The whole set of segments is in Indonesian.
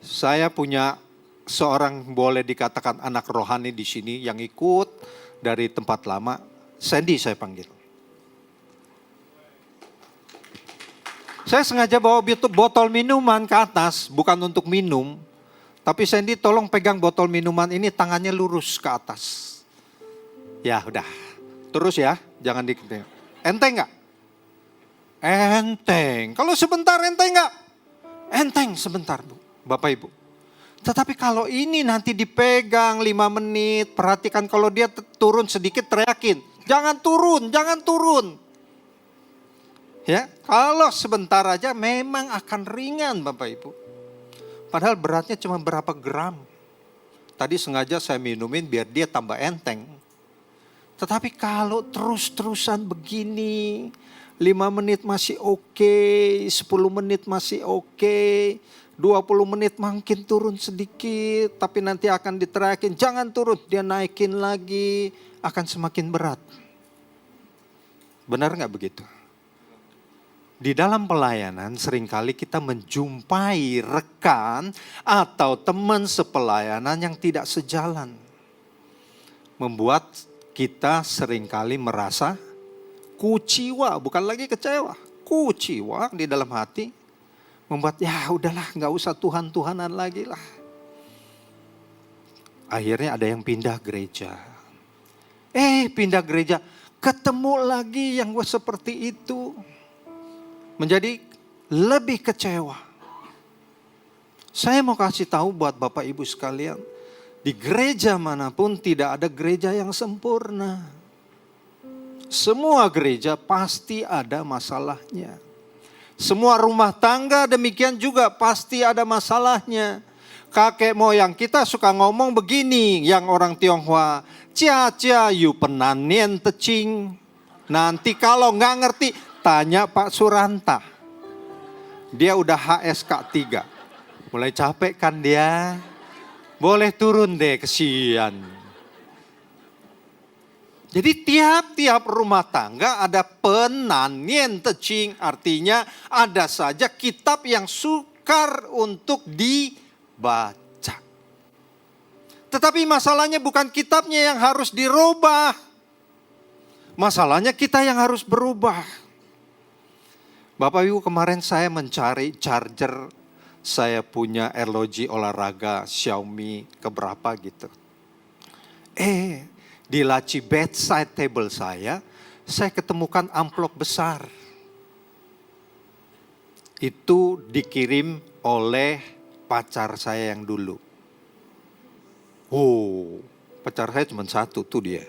Saya punya seorang boleh dikatakan anak rohani di sini yang ikut dari tempat lama. Sandy saya panggil. Saya sengaja bawa botol minuman ke atas, bukan untuk minum. Tapi Sandy tolong pegang botol minuman ini, tangannya lurus ke atas. Ya udah, terus ya, jangan dikit. Enteng gak? Enteng. Kalau sebentar enteng gak? Enteng sebentar Bu, Bapak Ibu. Tetapi kalau ini nanti dipegang 5 menit, perhatikan kalau dia turun sedikit teriakin. Jangan turun, jangan turun. Ya, kalau sebentar aja memang akan ringan Bapak Ibu. Padahal beratnya cuma berapa gram. Tadi sengaja saya minumin biar dia tambah enteng. Tetapi kalau terus-terusan begini, 5 menit masih oke, 10 menit masih oke, 20 menit makin turun sedikit, tapi nanti akan diteriakin, jangan turun, dia naikin lagi, akan semakin berat. Benar gak begitu? Di dalam pelayanan seringkali kita menjumpai rekan atau teman sepelayanan yang tidak sejalan. Membuat kita seringkali merasa kuciwa, bukan lagi kecewa. Kuciwa di dalam hati. Membuat ya udahlah gak usah Tuhan-Tuhanan lagi lah. Akhirnya ada yang pindah gereja. Pindah gereja, ketemu lagi yang seperti itu. Menjadi lebih kecewa. Saya mau kasih tahu buat Bapak Ibu sekalian. Di gereja manapun tidak ada gereja yang sempurna. Semua gereja pasti ada masalahnya. Semua rumah tangga demikian juga pasti ada masalahnya. Kakek moyang kita suka ngomong begini, yang orang Tionghoa. Cia yu penanien tecing. Nanti kalau nggak ngerti, tanya Pak Suranta. Dia udah HSK 3. Mulai capek kan dia. Boleh turun deh, kesian. Jadi tiap-tiap rumah tangga ada penanien tecing. Artinya ada saja kitab yang sukar untuk dibaca. Tetapi masalahnya bukan kitabnya yang harus dirubah. Masalahnya kita yang harus berubah. Bapak Ibu, kemarin saya mencari charger, saya punya ROG olahraga Xiaomi keberapa gitu. Di laci bedside table saya ketemukan amplop besar. Itu dikirim oleh pacar saya yang dulu. Pacar saya cuma satu, tuh dia.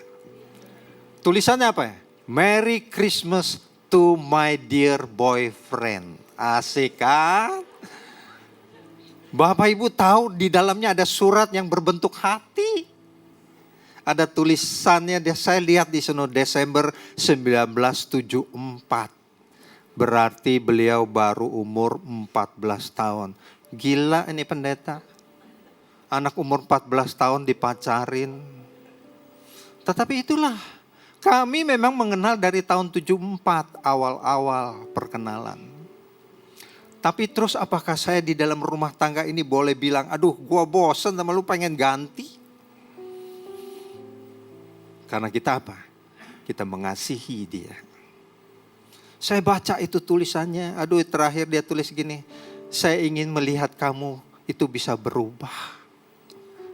Tulisannya apa ya? Merry Christmas to my dear boyfriend. Asik kan? Bapak Ibu tahu di dalamnya ada surat yang berbentuk hati. Ada tulisannya, saya lihat di sana Desember 1974. Berarti beliau baru umur 14 tahun. Gila ini pendeta. Anak umur 14 tahun dipacarin. Tetapi itulah. Kami memang mengenal dari tahun 74 awal-awal perkenalan. Tapi terus apakah saya di dalam rumah tangga ini boleh bilang, aduh gua bosen sama lu pengen ganti? Karena kita apa? Kita mengasihi dia. Saya baca itu tulisannya, aduh terakhir dia tulis gini, saya ingin melihat kamu itu bisa berubah.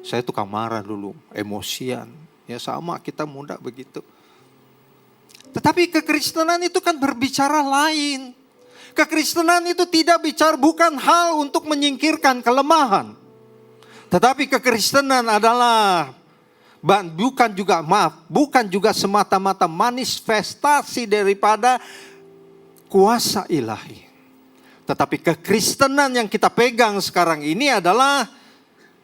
Saya tukang marah dulu, emosian. Ya sama kita muda begitu. Tetapi kekristenan itu kan berbicara lain. Kekristenan itu tidak bicara, bukan hal untuk menyingkirkan kelemahan. Tetapi kekristenan adalah bukan juga semata-mata manifestasi daripada kuasa ilahi. Tetapi kekristenan yang kita pegang sekarang ini adalah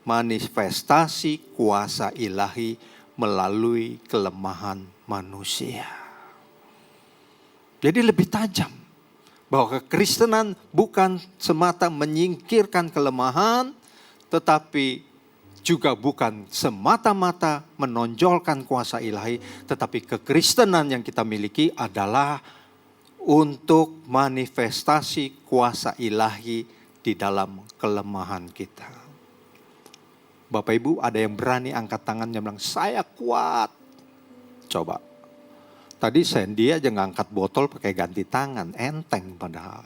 manifestasi kuasa ilahi melalui kelemahan manusia. Jadi lebih tajam bahwa kekristenan bukan semata menyingkirkan kelemahan, tetapi juga bukan semata-mata menonjolkan kuasa ilahi, tetapi kekristenan yang kita miliki adalah untuk manifestasi kuasa ilahi di dalam kelemahan kita. Bapak Ibu, ada yang berani angkat tangannya bilang, saya kuat. Coba. Tadi Sandy aja ngangkat botol pakai ganti tangan, enteng padahal.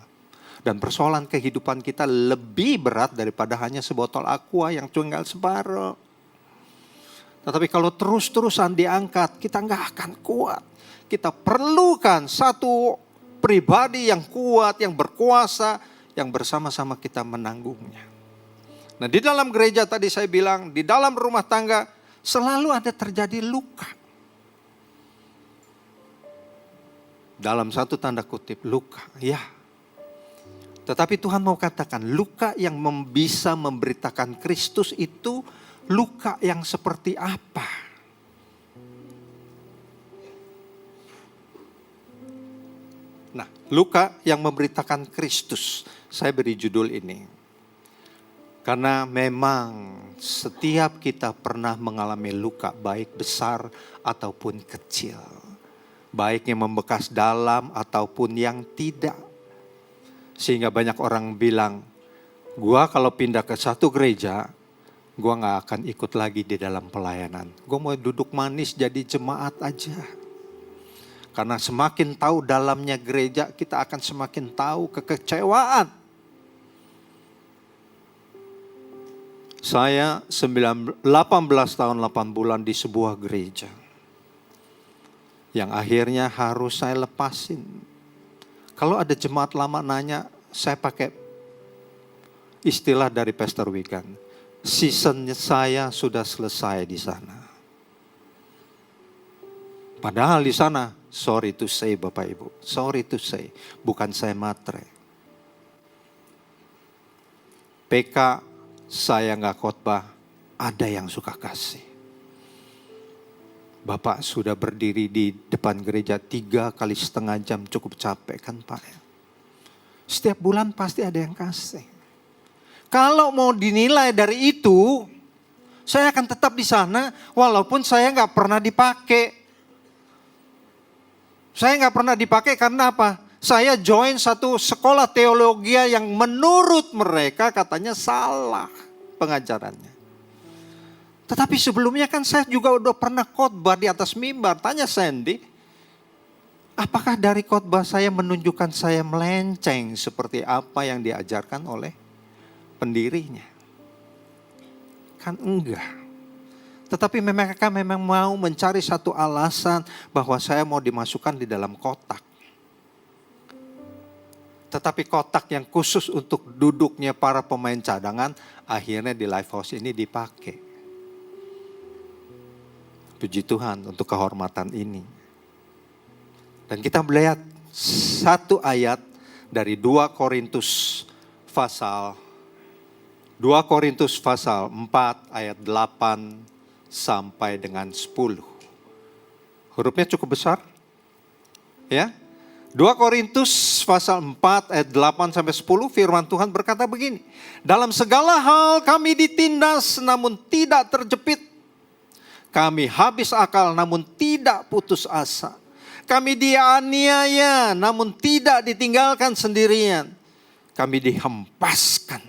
Dan persoalan kehidupan kita lebih berat daripada hanya sebotol aqua yang tinggal separuh. Tetapi kalau terus-terusan diangkat, kita nggak akan kuat. Kita perlukan satu pribadi yang kuat, yang berkuasa, yang bersama-sama kita menanggungnya. Nah, di dalam gereja tadi saya bilang, di dalam rumah tangga selalu ada terjadi luka. Dalam satu tanda kutip, luka. Ya. Tetapi Tuhan mau katakan, luka yang bisa memberitakan Kristus itu luka yang seperti apa? Nah, luka yang memberitakan Kristus. Saya beri judul ini. Karena memang setiap kita pernah mengalami luka, baik besar ataupun kecil. Baik yang membekas dalam ataupun yang tidak. Sehingga banyak orang bilang, gua kalau pindah ke satu gereja, gua gak akan ikut lagi di dalam pelayanan. Gua mau duduk manis jadi jemaat aja. Karena semakin tahu dalamnya gereja, kita akan semakin tahu kekecewaan. Saya 18 tahun 8 bulan di sebuah gereja. Yang akhirnya harus saya lepasin. Kalau ada jemaat lama nanya, saya pakai istilah dari Pastor Wigan. Season saya sudah selesai di sana. Padahal di sana, sorry to say Bapak Ibu, sorry to say, bukan saya matre. PK saya gak khotbah, ada yang suka kasih. Bapak sudah berdiri di depan gereja 3,5 jam, cukup capek kan Pak? Setiap bulan pasti ada yang kasih. Kalau mau dinilai dari itu, saya akan tetap di sana walaupun saya gak pernah dipakai. Saya nggak pernah dipakai karena apa? Saya join satu sekolah teologi yang menurut mereka katanya salah pengajarannya. Tetapi sebelumnya kan saya juga udah pernah khotbah di atas mimbar. Tanya Sandy, apakah dari khotbah saya menunjukkan saya melenceng seperti apa yang diajarkan oleh pendirinya? Kan enggak. Tetapi mereka memang mau mencari satu alasan bahwa saya mau dimasukkan di dalam kotak. Tetapi kotak yang khusus untuk duduknya para pemain cadangan, akhirnya di Life House ini dipakai. Puji Tuhan untuk kehormatan ini. Dan kita melihat satu ayat dari 2 Korintus pasal 4 ayat 8 sampai dengan 10. Hurufnya cukup besar. Ya. 2 Korintus pasal 4 ayat 8 sampai 10 firman Tuhan berkata begini. Dalam segala hal kami ditindas namun tidak terjepit. Kami habis akal namun tidak putus asa. Kami dianiaya namun tidak ditinggalkan sendirian. Kami dihempaskan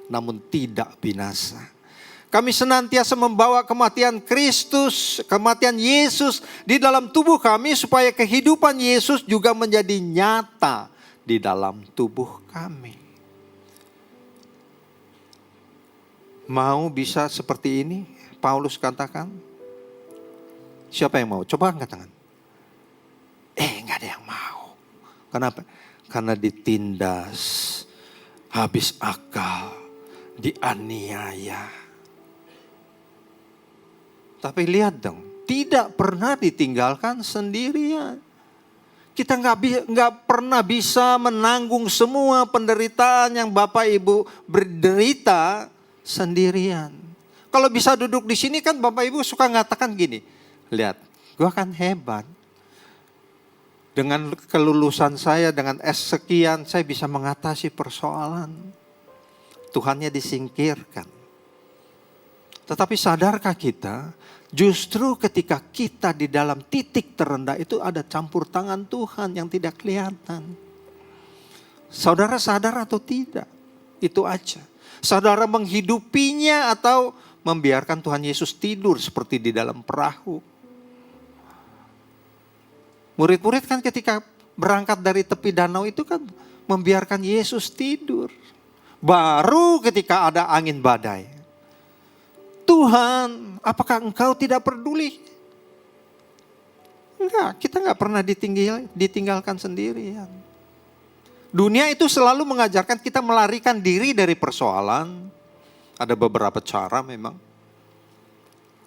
namun tidak binasa. Kami senantiasa membawa kematian Kristus, kematian Yesus di dalam tubuh kami supaya kehidupan Yesus juga menjadi nyata di dalam tubuh kami. Mau bisa seperti ini? Paulus katakan. Siapa yang mau? Coba angkat tangan. Enggak ada yang mau. Kenapa? Karena ditindas, habis akal, dianiaya. Tapi lihat dong, tidak pernah ditinggalkan sendirian. Kita nggak pernah bisa menanggung semua penderitaan yang Bapak Ibu berderita sendirian. Kalau bisa duduk di sini kan Bapak Ibu suka ngatakan gini, lihat, gue kan hebat. Dengan kelulusan saya, dengan sekian, saya bisa mengatasi persoalan. Tuhannya disingkirkan. Tetapi sadarkah kita, justru ketika kita di dalam titik terendah itu ada campur tangan Tuhan yang tidak kelihatan. Saudara sadar atau tidak? Itu aja. Saudara menghidupinya atau membiarkan Tuhan Yesus tidur seperti di dalam perahu. Murid-murid kan ketika berangkat dari tepi danau itu kan membiarkan Yesus tidur. Baru ketika ada angin badai, Tuhan, apakah engkau tidak peduli? Enggak, kita enggak pernah ditinggalkan sendirian. Dunia itu selalu mengajarkan kita melarikan diri dari persoalan. Ada beberapa cara memang.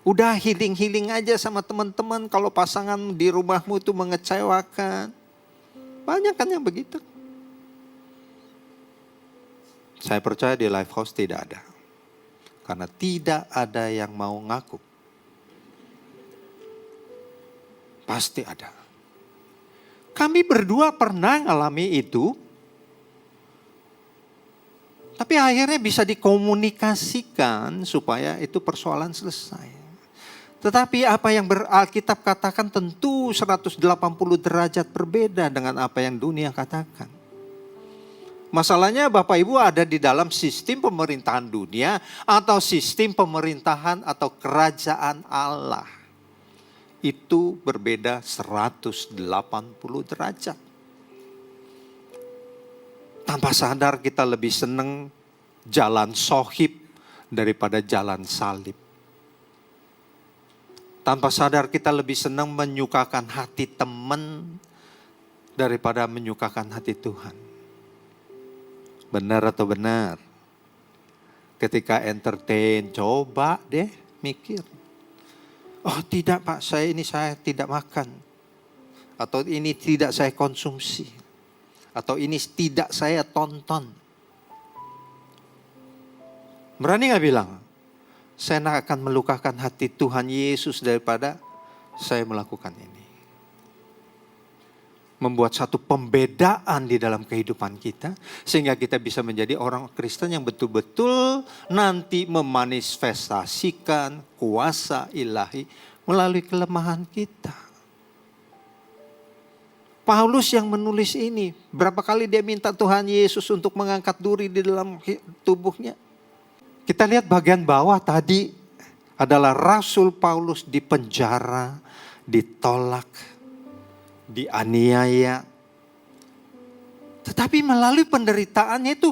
Udah healing-healing aja sama teman-teman kalau pasangan di rumahmu itu mengecewakan. Banyak kan yang begitu. Saya percaya di Lifehouse tidak ada. Karena tidak ada yang mau ngaku. Pasti ada. Kami berdua pernah ngalami itu. Tapi akhirnya bisa dikomunikasikan supaya itu persoalan selesai. Tetapi apa yang Alkitab katakan tentu 180 derajat berbeda dengan apa yang dunia katakan. Masalahnya Bapak Ibu ada di dalam sistem pemerintahan dunia atau sistem pemerintahan atau kerajaan Allah. Itu berbeda 180 derajat. Tanpa sadar kita lebih senang jalan sohib daripada jalan salib. Tanpa sadar kita lebih senang menyukakan hati teman daripada menyukakan hati Tuhan. Benar atau benar? Ketika entertain, coba deh mikir. Oh tidak Pak, saya tidak makan. Atau ini tidak saya konsumsi. Atau ini tidak saya tonton. Berani gak bilang? Saya akan melukakan hati Tuhan Yesus daripada saya melakukan ini. Membuat satu pembedaan di dalam kehidupan kita. Sehingga kita bisa menjadi orang Kristen yang betul-betul nanti memanifestasikan kuasa ilahi melalui kelemahan kita. Paulus yang menulis ini, berapa kali dia minta Tuhan Yesus untuk mengangkat duri di dalam tubuhnya. Kita lihat bagian bawah tadi adalah Rasul Paulus di penjara, ditolak, dianiaya. Tetapi melalui penderitaannya itu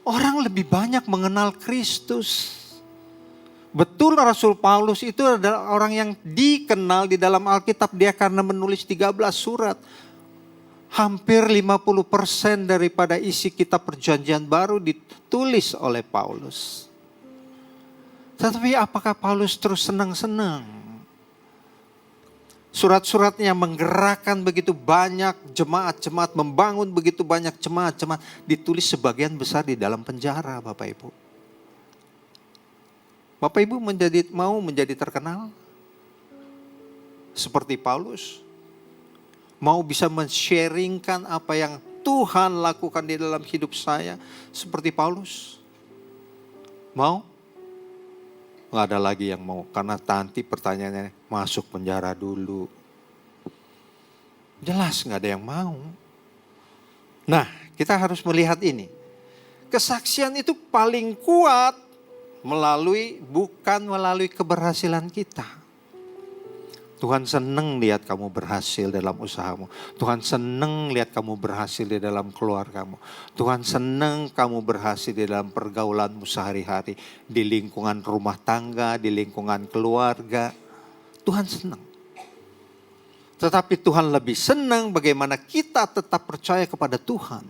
orang lebih banyak mengenal Kristus. Betul Rasul Paulus itu adalah orang yang dikenal di dalam Alkitab dia karena menulis 13 surat. Hampir 50% daripada isi kitab perjanjian baru ditulis oleh Paulus. Tetapi apakah Paulus terus senang-senang? Surat-suratnya menggerakkan begitu banyak jemaat-jemaat, membangun begitu banyak jemaat-jemaat. Ditulis sebagian besar di dalam penjara Bapak Ibu. Bapak Ibu mau menjadi terkenal? Seperti Paulus? Mau bisa men-sharingkan apa yang Tuhan lakukan di dalam hidup saya seperti Paulus? Mau? Nggak ada lagi yang mau. Karena nanti pertanyaannya masuk penjara dulu. Jelas nggak ada yang mau. Nah, kita harus melihat ini. Kesaksian itu paling kuat bukan melalui keberhasilan kita. Tuhan senang lihat kamu berhasil dalam usahamu. Tuhan senang lihat kamu berhasil di dalam keluargamu. Tuhan senang kamu berhasil di dalam pergaulanmu sehari-hari. Di lingkungan rumah tangga, di lingkungan keluarga. Tuhan senang. Tetapi Tuhan lebih senang bagaimana kita tetap percaya kepada Tuhan.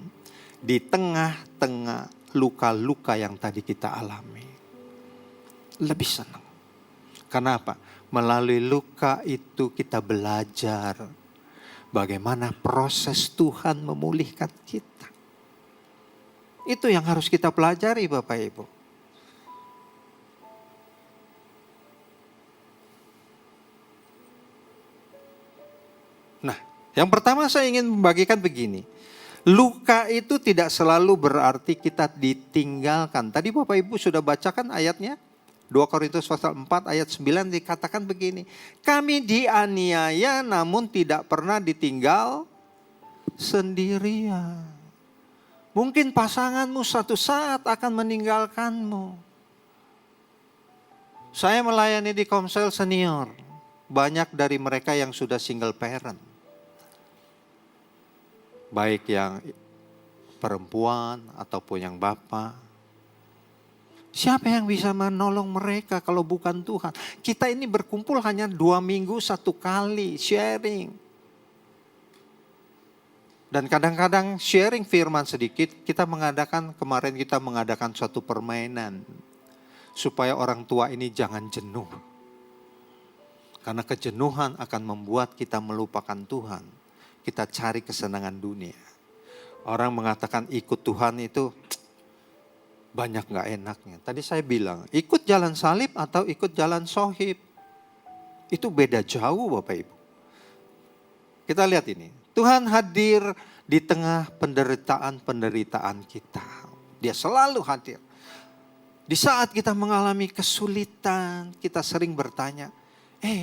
Di tengah-tengah luka-luka yang tadi kita alami. Lebih senang. Kenapa? Melalui luka itu kita belajar bagaimana proses Tuhan memulihkan kita. Itu yang harus kita pelajari Bapak Ibu. Nah, yang pertama saya ingin membagikan begini. Luka itu tidak selalu berarti kita ditinggalkan. Tadi Bapak Ibu sudah bacakan ayatnya. 2 Korintus pasal 4 ayat 9 dikatakan begini. Kami dianiaya namun tidak pernah ditinggal sendirian. Mungkin pasanganmu suatu saat akan meninggalkanmu. Saya melayani di Komsel Senior. Banyak dari mereka yang sudah single parent. Baik yang perempuan ataupun yang bapak. Siapa yang bisa menolong mereka kalau bukan Tuhan? Kita ini berkumpul hanya 2 minggu 1 kali sharing. Dan kadang-kadang sharing firman sedikit, kemarin kita mengadakan suatu permainan. Supaya orang tua ini jangan jenuh. Karena kejenuhan akan membuat kita melupakan Tuhan. Kita cari kesenangan dunia. Orang mengatakan ikut Tuhan itu banyak gak enaknya. Tadi saya bilang, ikut jalan salib atau ikut jalan sohib. Itu beda jauh Bapak Ibu. Kita lihat ini. Tuhan hadir di tengah penderitaan-penderitaan kita. Dia selalu hadir. Di saat kita mengalami kesulitan, kita sering bertanya,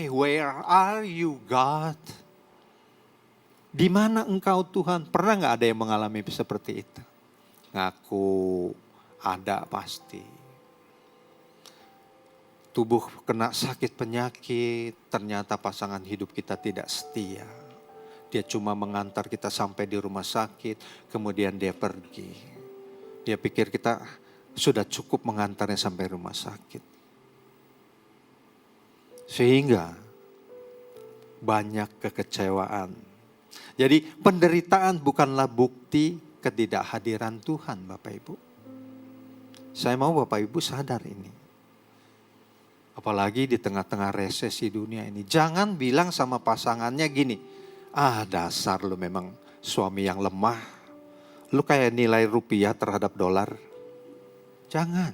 where are you God? Di mana engkau Tuhan? Pernah gak ada yang mengalami seperti itu? Ngaku ada pasti. Tubuh kena sakit penyakit, ternyata pasangan hidup kita tidak setia. Dia cuma mengantar kita sampai di rumah sakit, kemudian dia pergi. Dia pikir kita sudah cukup mengantarnya sampai rumah sakit. Sehingga banyak kekecewaan. Jadi penderitaan bukanlah bukti ketidakhadiran Tuhan Bapak Ibu. Saya mau Bapak Ibu sadar ini. Apalagi di tengah-tengah resesi dunia ini. Jangan bilang sama pasangannya gini, dasar lu memang suami yang lemah. Lu kayak nilai rupiah terhadap dolar. Jangan.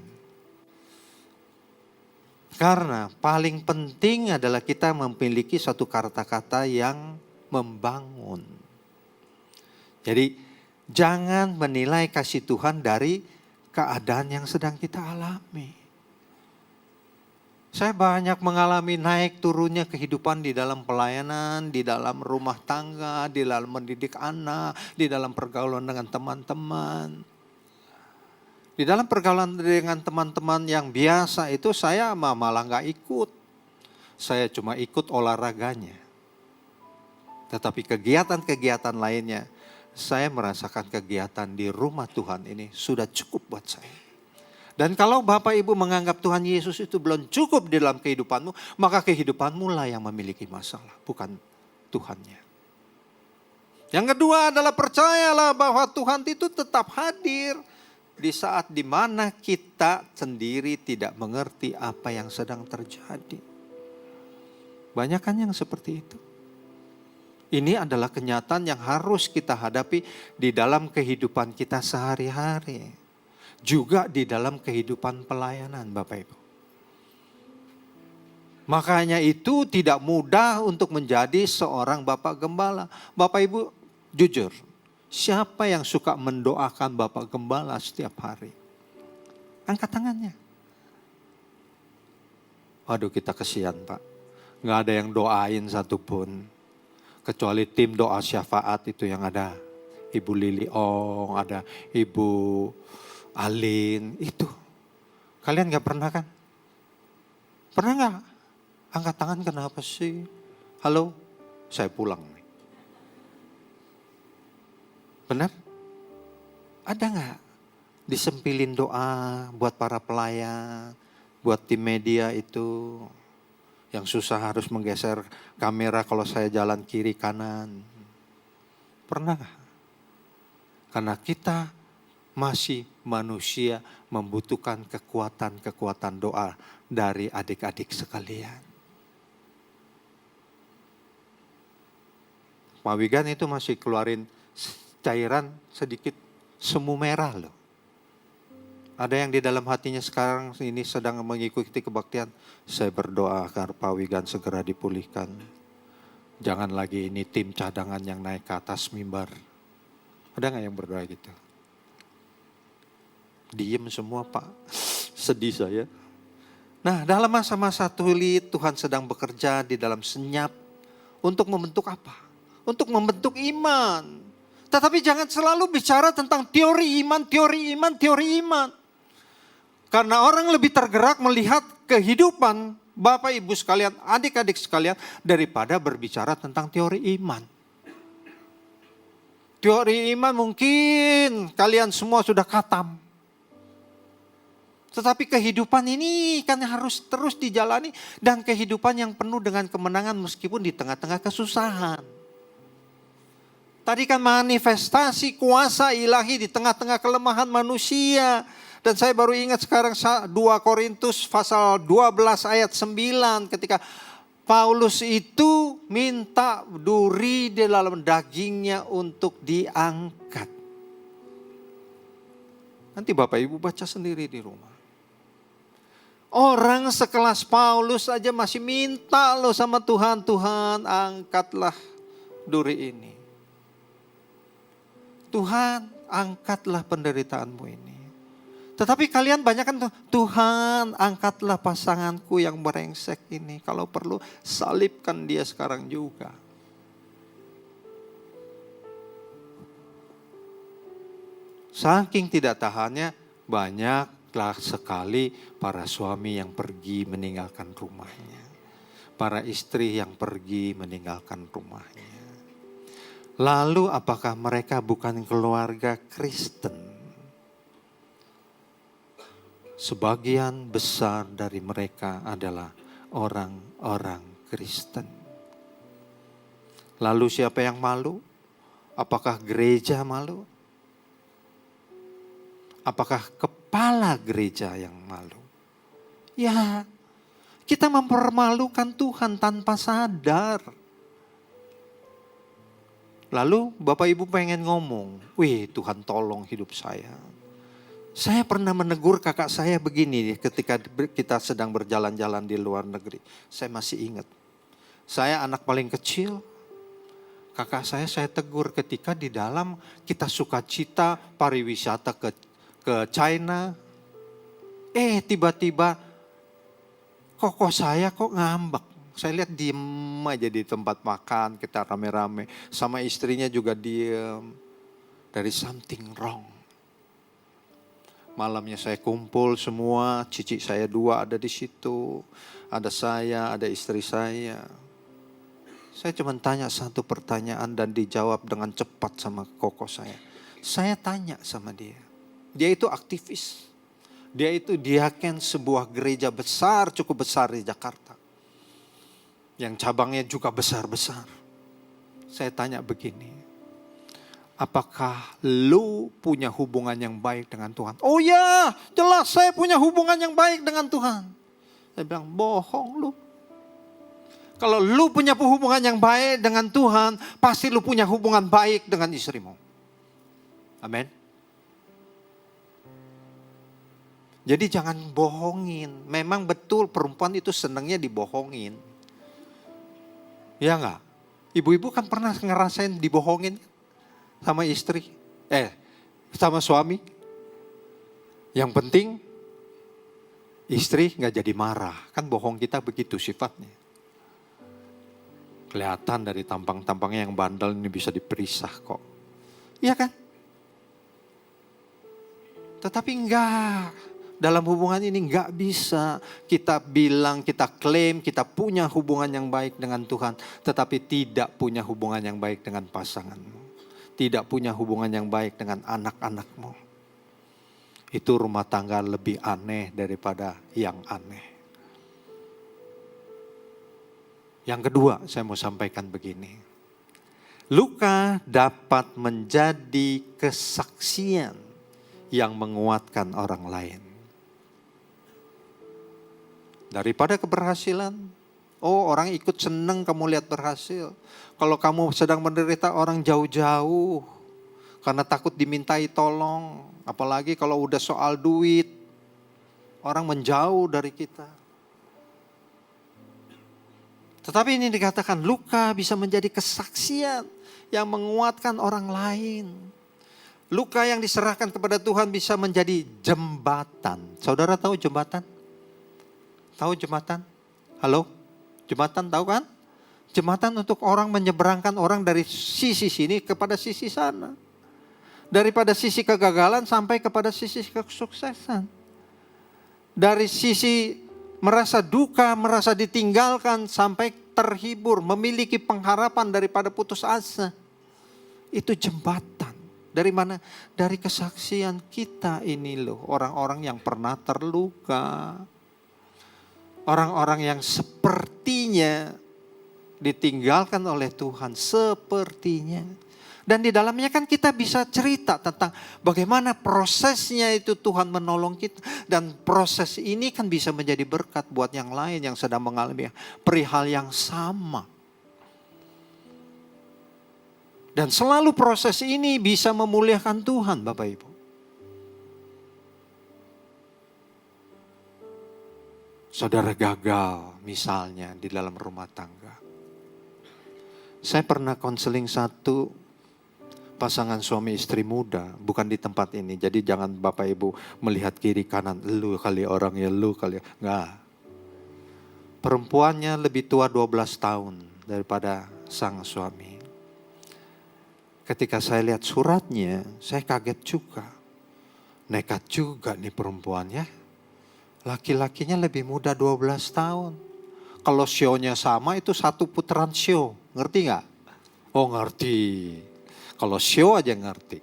Karena paling penting adalah kita memiliki satu kata-kata yang membangun. Jadi jangan menilai kasih Tuhan dari keadaan yang sedang kita alami. Saya banyak mengalami naik turunnya kehidupan di dalam pelayanan, di dalam rumah tangga, di dalam mendidik anak, di dalam pergaulan dengan teman-teman. Di dalam pergaulan dengan teman-teman yang biasa itu saya malah gak ikut. Saya cuma ikut olahraganya. Tetapi kegiatan-kegiatan lainnya, saya merasakan kegiatan di rumah Tuhan ini sudah cukup buat saya. Dan kalau Bapak Ibu menganggap Tuhan Yesus itu belum cukup di dalam kehidupanmu, maka kehidupanmu lah yang memiliki masalah, bukan Tuhannya. Yang kedua adalah percayalah bahwa Tuhan itu tetap hadir di saat dimana kita sendiri tidak mengerti apa yang sedang terjadi. Banyak kan yang seperti itu. Ini adalah kenyataan yang harus kita hadapi di dalam kehidupan kita sehari-hari. Juga di dalam kehidupan pelayanan Bapak Ibu. Makanya itu tidak mudah untuk menjadi seorang Bapak Gembala. Bapak Ibu jujur, siapa yang suka mendoakan Bapak Gembala setiap hari? Angkat tangannya. Waduh kita kesian Pak. Gak ada yang doain satupun. Kecuali tim doa syafaat itu yang ada. Ibu Lili Ong, ada Ibu Alin, itu. Kalian gak pernah kan? Pernah gak? Angkat tangan kenapa sih? Halo, saya pulang nih. Benar? Ada gak? Disempilin doa buat para pelayan, buat tim media itu. Yang susah harus menggeser kamera kalau saya jalan kiri kanan. Pernah gak? Karena kita masih manusia membutuhkan kekuatan-kekuatan doa dari adik-adik sekalian. Pak Wigan itu masih keluarin cairan sedikit semu merah loh. Ada yang di dalam hatinya sekarang ini sedang mengikuti kebaktian. Saya berdoa agar Pak Wigan segera dipulihkan. Jangan lagi ini tim cadangan yang naik ke atas mimbar. Ada gak yang berdoa gitu? Diem semua Pak, sedih saya. Nah dalam masa-masa sulit Tuhan sedang bekerja di dalam senyap. Untuk membentuk apa? Untuk membentuk iman. Tetapi jangan selalu bicara tentang teori iman, teori iman, teori iman. Karena orang lebih tergerak melihat kehidupan Bapak Ibu sekalian, adik-adik sekalian, daripada berbicara tentang teori iman. Teori iman mungkin kalian semua sudah khatam. Tetapi kehidupan ini kan harus terus dijalani. Dan kehidupan yang penuh dengan kemenangan meskipun di tengah-tengah kesusahan. Tadi kan manifestasi kuasa ilahi di tengah-tengah kelemahan manusia. Dan saya baru ingat sekarang 2 Korintus pasal 12 ayat 9 ketika Paulus itu minta duri di dalam dagingnya untuk diangkat. Nanti Bapak Ibu baca sendiri di rumah. Orang sekelas Paulus aja masih minta loh sama Tuhan, Tuhan angkatlah duri ini. Tuhan angkatlah penderitaanmu ini. Tetapi kalian banyak kan, Tuhan angkatlah pasanganku yang brengsek ini. Kalau perlu salibkan dia sekarang juga. Saking tidak tahannya, banyaklah sekali para suami yang pergi meninggalkan rumahnya. Para istri yang pergi meninggalkan rumahnya. Lalu apakah mereka bukan keluarga Kristen? Sebagian besar dari mereka adalah orang-orang Kristen. Lalu siapa yang malu? Apakah gereja malu? Apakah kepala gereja yang malu? Ya, kita mempermalukan Tuhan tanpa sadar. Lalu Bapak Ibu pengen ngomong, wih Tuhan tolong hidup saya. Saya pernah menegur kakak saya begini ketika kita sedang berjalan-jalan di luar negeri. Saya masih ingat. Saya anak paling kecil. Kakak saya tegur ketika di dalam kita sukacita pariwisata ke China. Tiba-tiba koko saya kok ngambek. Saya lihat diem aja di tempat makan, kita rame-rame. Sama istrinya juga diem. There is something wrong. Malamnya saya kumpul semua, cici saya 2 ada di situ. Ada saya, ada istri saya. Saya cuma tanya satu pertanyaan dan dijawab dengan cepat sama koko saya. Saya tanya sama dia. Dia itu aktivis. Dia itu diaken sebuah gereja besar, cukup besar di Jakarta. Yang cabangnya juga besar-besar. Saya tanya begini. Apakah lu punya hubungan yang baik dengan Tuhan? Oh ya, jelas saya punya hubungan yang baik dengan Tuhan. Saya bilang, bohong lu. Kalau lu punya hubungan yang baik dengan Tuhan, pasti lu punya hubungan baik dengan istrimu. Amin. Jadi jangan bohongin. Memang betul perempuan itu senangnya dibohongin. Ya enggak? Ibu-ibu kan pernah ngerasain dibohongin sama istri, sama suami. Yang penting istri gak jadi marah. Kan bohong kita begitu sifatnya. Kelihatan dari tampang-tampangnya yang bandel ini bisa diperisah kok. Iya kan? Tetapi enggak. Dalam hubungan ini enggak bisa kita bilang, kita klaim, kita punya hubungan yang baik dengan Tuhan. Tetapi tidak punya hubungan yang baik dengan pasanganmu. Tidak punya hubungan yang baik dengan anak-anakmu. Itu rumah tangga lebih aneh daripada yang aneh. Yang kedua saya mau sampaikan begini. Luka dapat menjadi kesaksian yang menguatkan orang lain. Daripada keberhasilan, orang ikut senang kamu lihat berhasil. Kalau kamu sedang menderita, orang jauh-jauh karena takut dimintai tolong. Apalagi kalau udah soal duit, orang menjauh dari kita. Tetapi ini dikatakan luka bisa menjadi kesaksian yang menguatkan orang lain. Luka yang diserahkan kepada Tuhan bisa menjadi jembatan. Saudara tahu jembatan? Tahu jembatan? Halo? Jembatan tahu kan? Jembatan untuk orang menyeberangkan orang dari sisi sini kepada sisi sana. Daripada sisi kegagalan sampai kepada sisi kesuksesan. Dari sisi merasa duka, merasa ditinggalkan sampai terhibur, memiliki pengharapan daripada putus asa. Itu jembatan. Dari mana? Dari kesaksian kita ini loh, orang-orang yang pernah terluka. Orang-orang yang sepertinya ditinggalkan oleh Tuhan, sepertinya. Dan di dalamnya kan kita bisa cerita tentang bagaimana prosesnya itu Tuhan menolong kita. Dan proses ini kan bisa menjadi berkat buat yang lain yang sedang mengalami perihal yang sama. Dan selalu proses ini bisa memuliakan Tuhan, Bapak Ibu. Saudara gagal misalnya di dalam rumah tangga. Saya pernah konseling satu pasangan suami istri muda, bukan di tempat ini. Jadi jangan Bapak Ibu melihat kiri kanan, lu kali orangnya, lu kali. Enggak. Perempuannya lebih tua 12 tahun daripada sang suami. Ketika saya lihat suratnya, saya kaget juga. Nekat juga nih perempuannya. Laki-lakinya lebih muda 12 tahun. Kalau sionya sama itu satu putaran sio. Ngerti gak? Oh ngerti. Kalau sio aja ngerti.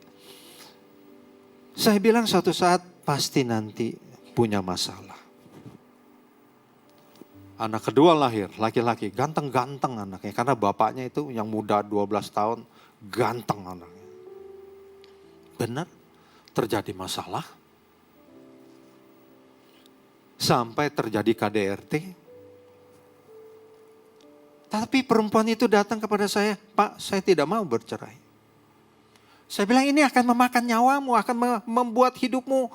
Saya bilang suatu saat pasti nanti punya masalah. Anak kedua lahir, laki-laki, ganteng-ganteng anaknya. Karena bapaknya itu yang muda 12 tahun, ganteng anaknya. Benar, terjadi masalah. Sampai terjadi KDRT. Tapi perempuan itu datang kepada saya, Pak, saya tidak mau bercerai. Saya bilang ini akan memakan nyawamu, akan membuat hidupmu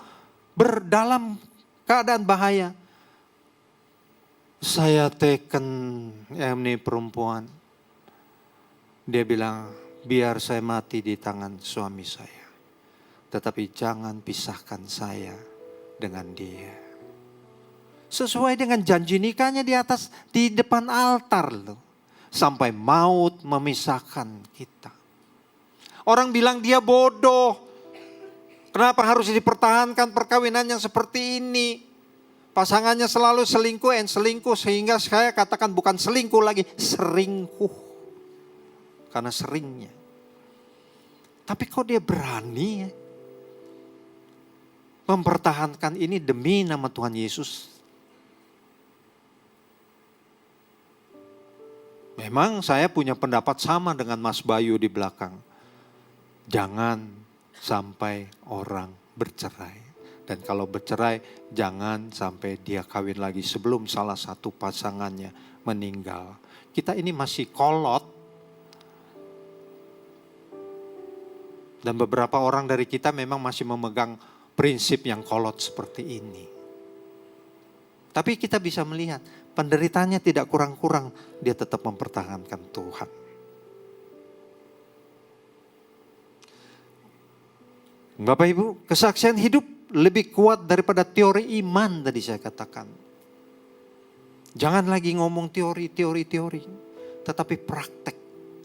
berdalam keadaan bahaya. Saya teken ini perempuan. Dia bilang, biar saya mati di tangan suami saya. Tetapi jangan pisahkan saya dengan dia. Sesuai dengan janji nikahnya di depan altar loh. Sampai maut memisahkan kita. Orang bilang dia bodoh. Kenapa harus dipertahankan perkawinan yang seperti ini? Pasangannya selalu selingkuh sehingga saya katakan bukan selingkuh lagi, seringkuh. Karena seringnya. Tapi kok dia berani ya? Mempertahankan ini demi nama Tuhan Yesus. Memang saya punya pendapat sama dengan Mas Bayu di belakang. Jangan sampai orang bercerai. Dan kalau bercerai, jangan sampai dia kawin lagi sebelum salah satu pasangannya meninggal. Kita ini masih kolot. Dan beberapa orang dari kita memang masih memegang prinsip yang kolot seperti ini. Tapi kita bisa melihat, penderitaannya tidak kurang-kurang, dia tetap mempertahankan Tuhan. Bapak Ibu, kesaksian hidup lebih kuat daripada teori iman tadi saya katakan. Jangan lagi ngomong teori, tetapi praktek.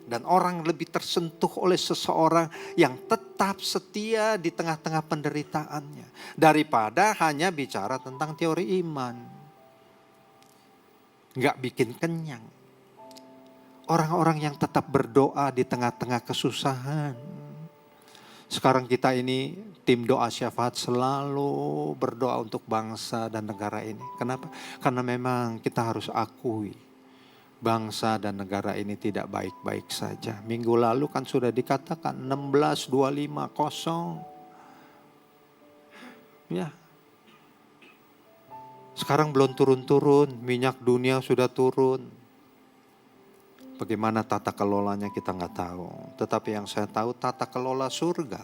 Dan orang lebih tersentuh oleh seseorang yang tetap setia di tengah-tengah penderitaannya. Daripada hanya bicara tentang teori iman. Nggak bikin kenyang. Orang-orang yang tetap berdoa di tengah-tengah kesusahan. Sekarang kita ini tim doa syafaat selalu berdoa untuk bangsa dan negara ini. Kenapa? Karena memang kita harus akui bangsa dan negara ini tidak baik-baik saja. Minggu lalu kan sudah dikatakan 16.250. Ya. Sekarang belum turun-turun, minyak dunia sudah turun. Bagaimana tata kelolanya kita nggak tahu. Tetapi yang saya tahu tata kelola surga.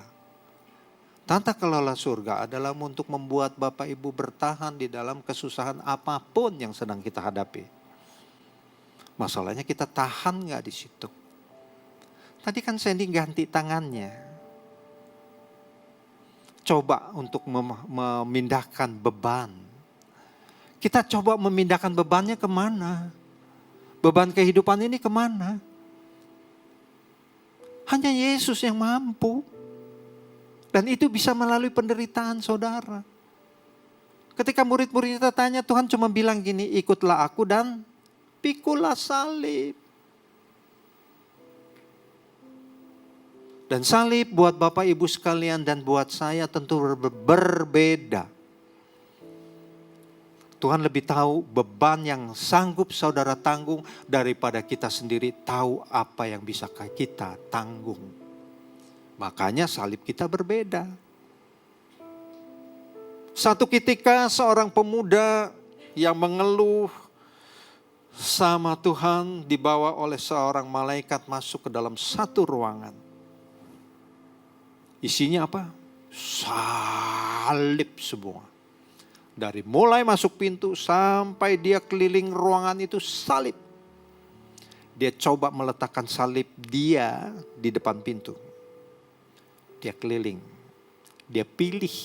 Tata kelola surga adalah untuk membuat Bapak Ibu bertahan di dalam kesusahan apapun yang sedang kita hadapi. Masalahnya kita tahan nggak di situ. Tadi kan Sandy ganti tangannya. Coba untuk memindahkan beban. Kita coba memindahkan bebannya kemana? Beban kehidupan ini kemana? Hanya Yesus yang mampu. Dan itu bisa melalui penderitaan saudara. Ketika murid-murid kita tanya, Tuhan cuma bilang gini, ikutlah aku dan pikulah salib. Dan salib buat Bapak Ibu sekalian dan buat saya tentu berbeda. Tuhan lebih tahu beban yang sanggup saudara tanggung daripada kita sendiri tahu apa yang bisa kita tanggung. Makanya salib kita berbeda. Satu ketika seorang pemuda yang mengeluh sama Tuhan dibawa oleh seorang malaikat masuk ke dalam satu ruangan. Isinya apa? Salib semua. Dari mulai masuk pintu sampai dia keliling ruangan itu salib. Dia coba meletakkan salib dia di depan pintu. Dia keliling. Dia pilih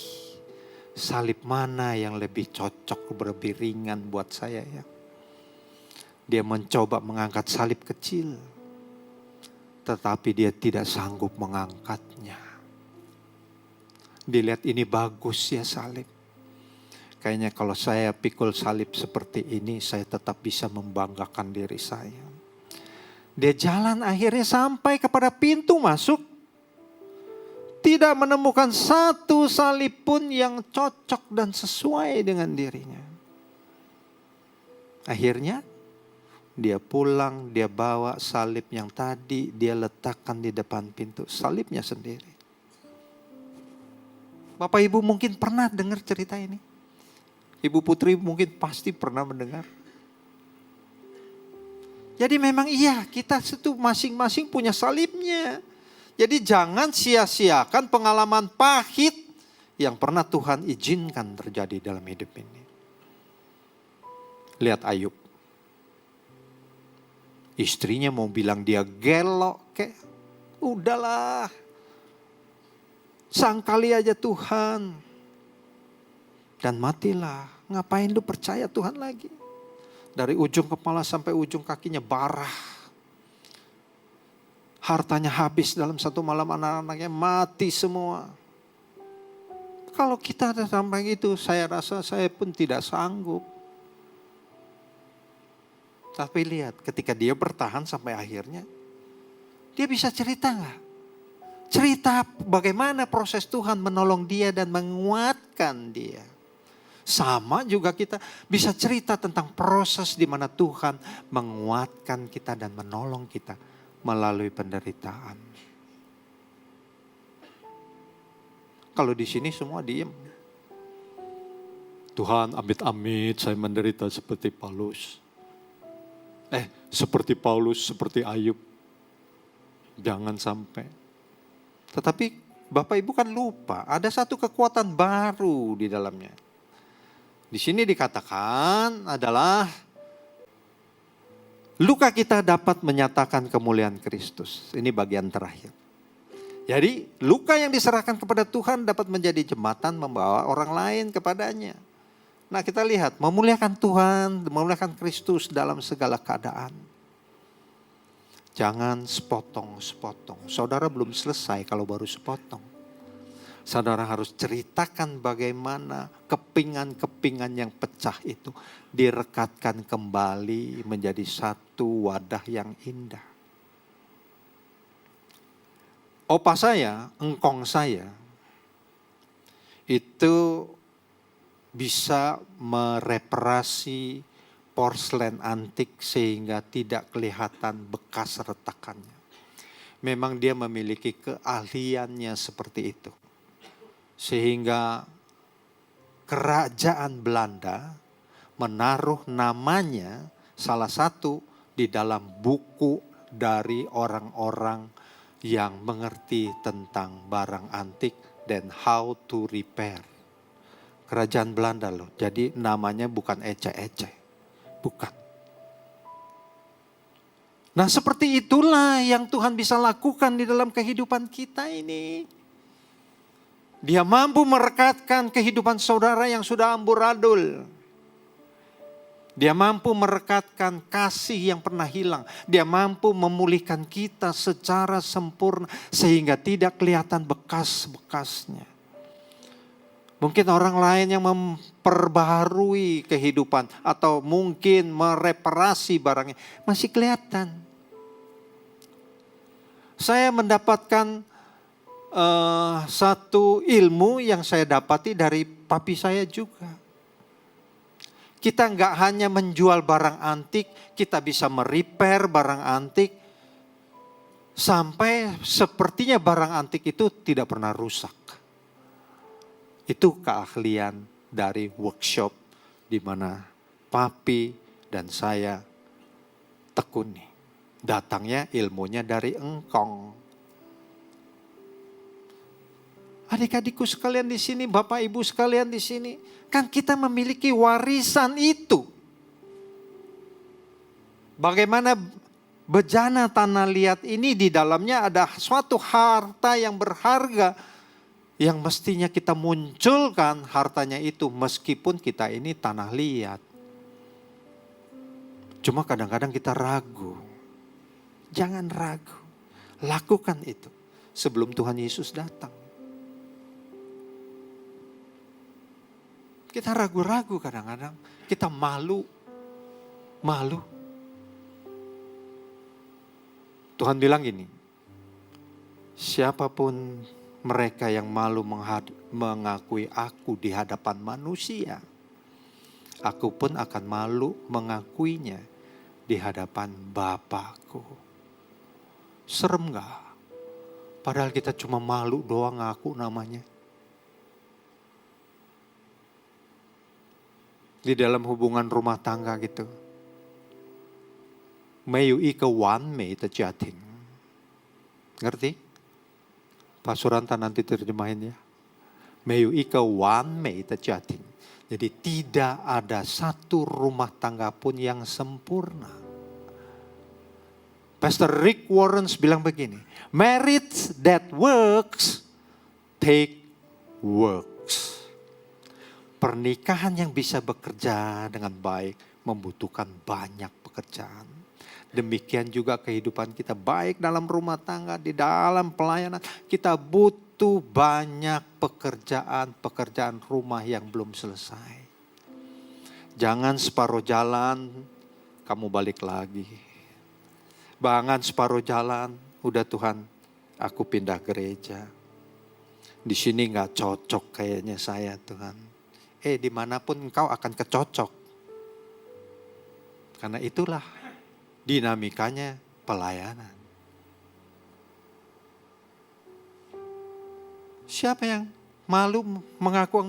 salib mana yang lebih cocok, lebih ringan buat saya ya. Dia mencoba mengangkat salib kecil. Tetapi dia tidak sanggup mengangkatnya. Dilihat ini bagus ya salib. Kayaknya kalau saya pikul salib seperti ini, saya tetap bisa membanggakan diri saya. Dia jalan akhirnya sampai kepada pintu masuk. Tidak menemukan satu salib pun yang cocok dan sesuai dengan dirinya. Akhirnya dia pulang, dia bawa salib yang tadi dia letakkan di depan pintu. Salibnya sendiri. Bapak Ibu mungkin pernah dengar cerita ini. Ibu Putri mungkin pasti pernah mendengar. Jadi memang iya, kita itu masing-masing punya salibnya. Jadi jangan sia-siakan pengalaman pahit yang pernah Tuhan izinkan terjadi dalam hidup ini. Lihat Ayub. Istrinya mau bilang dia gelok kek. Udahlah. Sangkali aja Tuhan. Dan matilah. Ngapain lu percaya Tuhan lagi? Dari ujung kepala sampai ujung kakinya barah. Hartanya habis dalam satu malam, anak-anaknya mati semua. Kalau kita ada sampai gitu, saya rasa saya pun tidak sanggup. Tapi lihat, ketika dia bertahan sampai akhirnya, dia bisa cerita nggak? Cerita bagaimana proses Tuhan menolong dia dan menguatkan dia. Sama juga kita bisa cerita tentang proses di mana Tuhan menguatkan kita dan menolong kita melalui penderitaan. Kalau di sini semua diem. Tuhan amit-amit saya menderita seperti Paulus. Seperti Paulus, seperti Ayub. Jangan sampai. Tetapi Bapak Ibu kan lupa, ada satu kekuatan baru di dalamnya. Di sini dikatakan adalah luka kita dapat menyatakan kemuliaan Kristus. Ini bagian terakhir. Jadi luka yang diserahkan kepada Tuhan dapat menjadi jembatan membawa orang lain kepadanya. Nah kita lihat, memuliakan Tuhan, memuliakan Kristus dalam segala keadaan. Jangan sepotong-sepotong. Saudara belum selesai kalau baru sepotong. Saudara harus ceritakan bagaimana kepingan-kepingan yang pecah itu direkatkan kembali menjadi satu wadah yang indah. Opa saya, engkong saya, itu bisa mereparasi porselen antik sehingga tidak kelihatan bekas retakannya. Memang dia memiliki keahliannya seperti itu. Sehingga kerajaan Belanda menaruh namanya salah satu di dalam buku dari orang-orang yang mengerti tentang barang antik dan how to repair. Kerajaan Belanda loh, jadi namanya bukan eceh-eceh, bukan. Nah seperti itulah yang Tuhan bisa lakukan di dalam kehidupan kita ini. Dia mampu merekatkan kehidupan saudara yang sudah amburadul. Dia mampu merekatkan kasih yang pernah hilang. Dia mampu memulihkan kita secara sempurna sehingga tidak kelihatan bekas-bekasnya. Mungkin orang lain yang memperbaharui kehidupan atau mungkin mereparasi barangnya. Masih kelihatan. Saya mendapatkan satu ilmu yang saya dapati dari papi saya juga. Kita nggak hanya menjual barang antik, kita bisa merepair barang antik. Sampai sepertinya barang antik itu tidak pernah rusak. Itu keahlian dari workshop di mana papi dan saya tekuni. Datangnya ilmunya dari engkong. Adik-adikku sekalian di sini, Bapak Ibu sekalian di sini, kan kita memiliki warisan itu. Bagaimana bejana tanah liat ini di dalamnya ada suatu harta yang berharga yang mestinya kita munculkan hartanya itu meskipun kita ini tanah liat. Cuma kadang-kadang kita ragu. Jangan ragu. Lakukan itu sebelum Tuhan Yesus datang. Kita ragu-ragu kadang-kadang. Kita malu. Tuhan bilang gini, siapapun mereka yang malu mengakui aku di hadapan manusia, aku pun akan malu mengakuinya di hadapan Bapakku. Serem gak? Padahal kita cuma malu doang ngaku namanya. Di dalam hubungan rumah tangga gitu. Mayu ika wan mei terjadi. Ngerti? Pak Suranta nanti terjemahin ya. Mayu ika wan mei terjadi. Jadi tidak ada satu rumah tangga pun yang sempurna. Pastor Rick Warren bilang begini. Marriage that works take works. Pernikahan yang bisa bekerja dengan baik membutuhkan banyak pekerjaan. Demikian juga kehidupan kita baik dalam rumah tangga, di dalam pelayanan. Kita butuh banyak pekerjaan rumah yang belum selesai. Jangan separuh jalan, kamu balik lagi. Jangan separuh jalan, udah Tuhan, aku pindah gereja. Di sini gak cocok kayaknya saya Tuhan. Dimanapun engkau akan kecocok. Karena itulah dinamikanya pelayanan. Siapa yang malu mengaku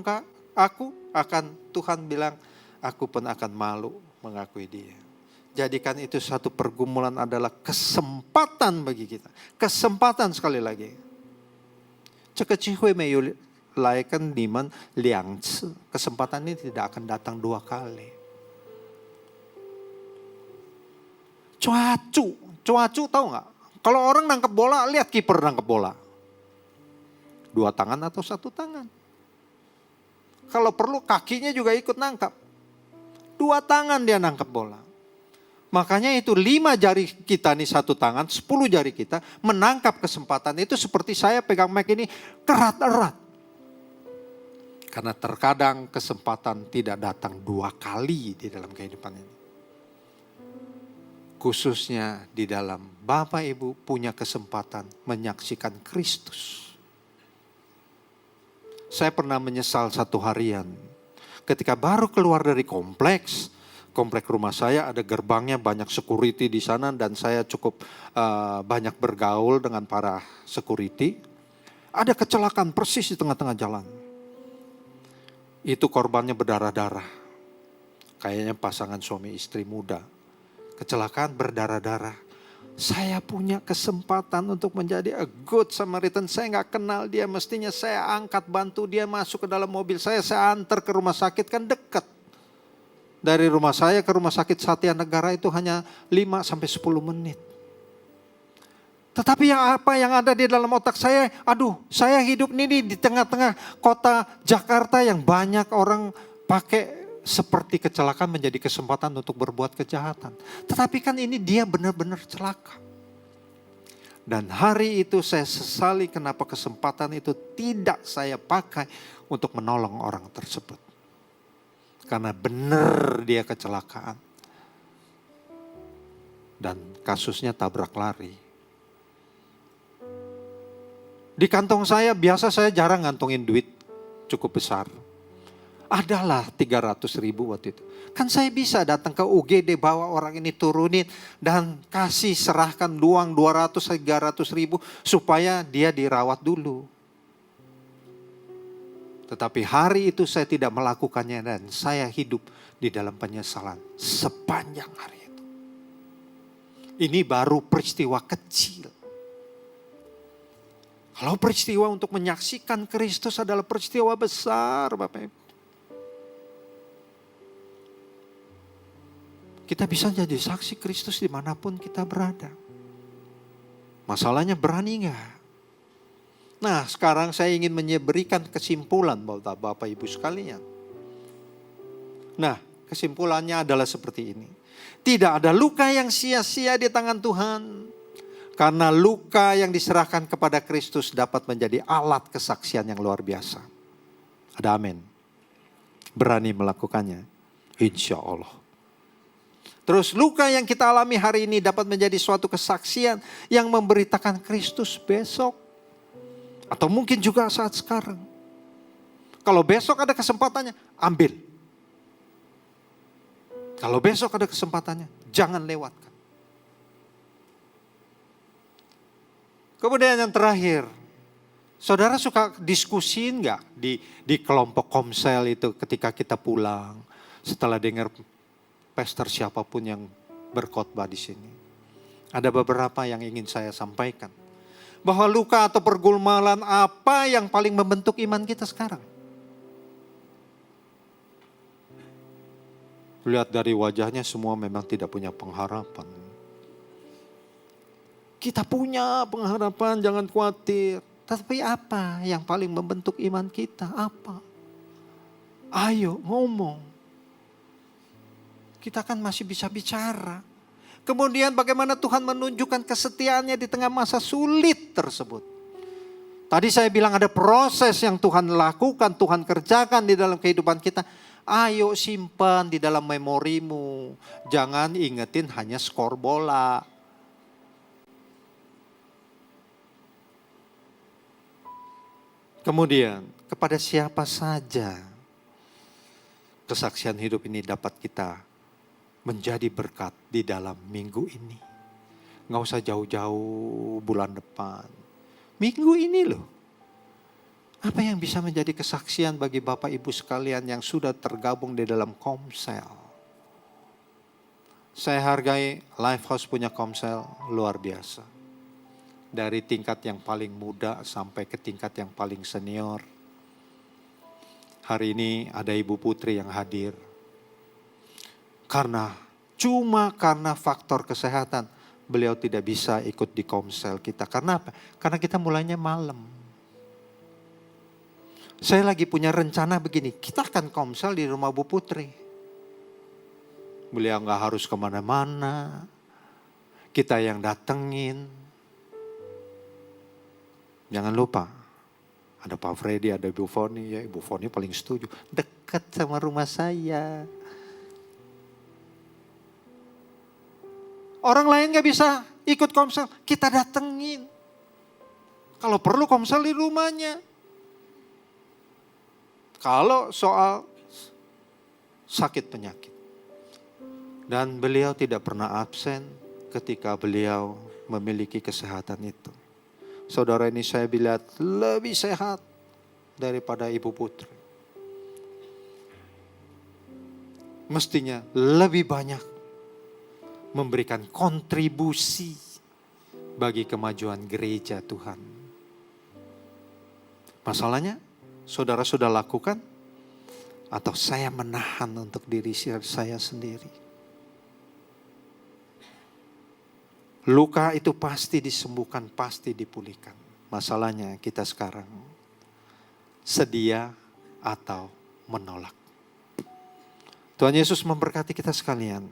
aku akan Tuhan bilang, aku pun akan malu mengakui dia. Jadikan itu satu pergumulan adalah kesempatan bagi kita. Kesempatan sekali lagi. Kesempatan ini tidak akan datang 2 kali. Cuacu tahu nggak? Kalau orang nangkep bola, lihat kiper nangkep bola. 2 tangan atau 1 tangan. Kalau perlu kakinya juga ikut nangkap. 2 tangan dia nangkep bola. Makanya itu 5 jari kita nih 1 tangan, 10 jari kita menangkap kesempatan itu seperti saya pegang mic ini erat. Karena terkadang kesempatan tidak datang 2 kali di dalam kehidupan ini. Khususnya di dalam Bapak Ibu punya kesempatan menyaksikan Kristus. Saya pernah menyesal 1 harian. Ketika baru keluar dari kompleks rumah saya ada gerbangnya, banyak security di sana dan saya cukup banyak bergaul dengan para security. Ada kecelakaan persis di tengah-tengah jalan. Itu korbannya berdarah-darah. Kayaknya pasangan suami istri muda. Kecelakaan berdarah-darah. Saya punya kesempatan untuk menjadi a good Samaritan. Saya gak kenal dia, mestinya saya angkat bantu dia masuk ke dalam mobil saya antar ke rumah sakit, kan dekat. Dari rumah saya ke rumah sakit Satya Negara itu hanya 5-10 menit. Tetapi apa yang ada di dalam otak saya, saya hidup ini di tengah-tengah kota Jakarta yang banyak orang pakai seperti kecelakaan menjadi kesempatan untuk berbuat kejahatan. Tetapi kan ini dia benar-benar celaka. Dan hari itu saya sesali kenapa kesempatan itu tidak saya pakai untuk menolong orang tersebut. Karena benar dia kecelakaan. Dan kasusnya tabrak lari. Di kantong saya biasa saya jarang ngantongin duit cukup besar. Adalah 300.000 waktu itu. Kan saya bisa datang ke UGD bawa orang ini turunin dan kasih serahkan uang 200-300 ribu supaya dia dirawat dulu. Tetapi hari itu saya tidak melakukannya dan saya hidup di dalam penyesalan sepanjang hari itu. Ini baru peristiwa kecil. Kalau peristiwa untuk menyaksikan Kristus adalah peristiwa besar, Bapak Ibu. Kita bisa jadi saksi Kristus dimanapun kita berada. Masalahnya berani enggak? Nah, sekarang saya ingin memberikan kesimpulan Bapak Ibu sekalian. Nah, kesimpulannya adalah seperti ini. Tidak ada luka yang sia-sia di tangan Tuhan. Karena luka yang diserahkan kepada Kristus dapat menjadi alat kesaksian yang luar biasa. Ada amin. Berani melakukannya. Insya Allah. Terus luka yang kita alami hari ini dapat menjadi suatu kesaksian yang memberitakan Kristus besok. Atau mungkin juga saat sekarang. Kalau besok ada kesempatannya, ambil. Kalau besok ada kesempatannya, jangan lewatkan. Kemudian yang terakhir, saudara suka diskusiin nggak di kelompok komsel itu ketika kita pulang setelah dengar pastor siapapun yang berkhotbah di sini. Ada beberapa yang ingin saya sampaikan. Bahwa luka atau pergumulan apa yang paling membentuk iman kita sekarang? Lihat dari wajahnya semua memang tidak punya pengharapan. Kita punya pengharapan, jangan khawatir. Tapi apa yang paling membentuk iman kita? Apa? Ayo ngomong. Kita kan masih bisa bicara. Kemudian bagaimana Tuhan menunjukkan kesetiaannya di tengah masa sulit tersebut. Tadi saya bilang ada proses yang Tuhan lakukan, Tuhan kerjakan di dalam kehidupan kita. Ayo simpan di dalam memorimu. Jangan ingetin hanya skor bola. Kemudian, kepada siapa saja kesaksian hidup ini dapat kita menjadi berkat di dalam minggu ini. Nggak usah jauh-jauh bulan depan. Minggu ini loh. Apa yang bisa menjadi kesaksian bagi Bapak Ibu sekalian yang sudah tergabung di dalam komsel? Saya hargai Lifehouse punya komsel luar biasa. Dari tingkat yang paling muda sampai ke tingkat yang paling senior. Hari ini ada Ibu Putri yang hadir. Cuma karena faktor kesehatan, beliau tidak bisa ikut di komsel kita. Karena apa? Karena kita mulainya malam. Saya lagi punya rencana begini, kita akan komsel di rumah Bu Putri. Beliau gak harus kemana-mana. Kita yang datengin. Jangan lupa, ada Pak Freddy, ada Ibu Foni. Ya, Ibu Foni paling setuju. Dekat sama rumah saya. Orang lain gak bisa ikut komsel, kita datengin. Kalau perlu komsel di rumahnya. Kalau soal sakit penyakit. Dan beliau tidak pernah absen ketika beliau memiliki kesehatan itu. Saudara ini saya lihat lebih sehat daripada Ibu Putri. Mestinya lebih banyak memberikan kontribusi bagi kemajuan gereja Tuhan. Masalahnya, saudara sudah lakukan atau saya menahan untuk diri saya sendiri? Luka itu pasti disembuhkan, pasti dipulihkan. Masalahnya kita sekarang sedia atau menolak. Tuhan Yesus memberkati kita sekalian.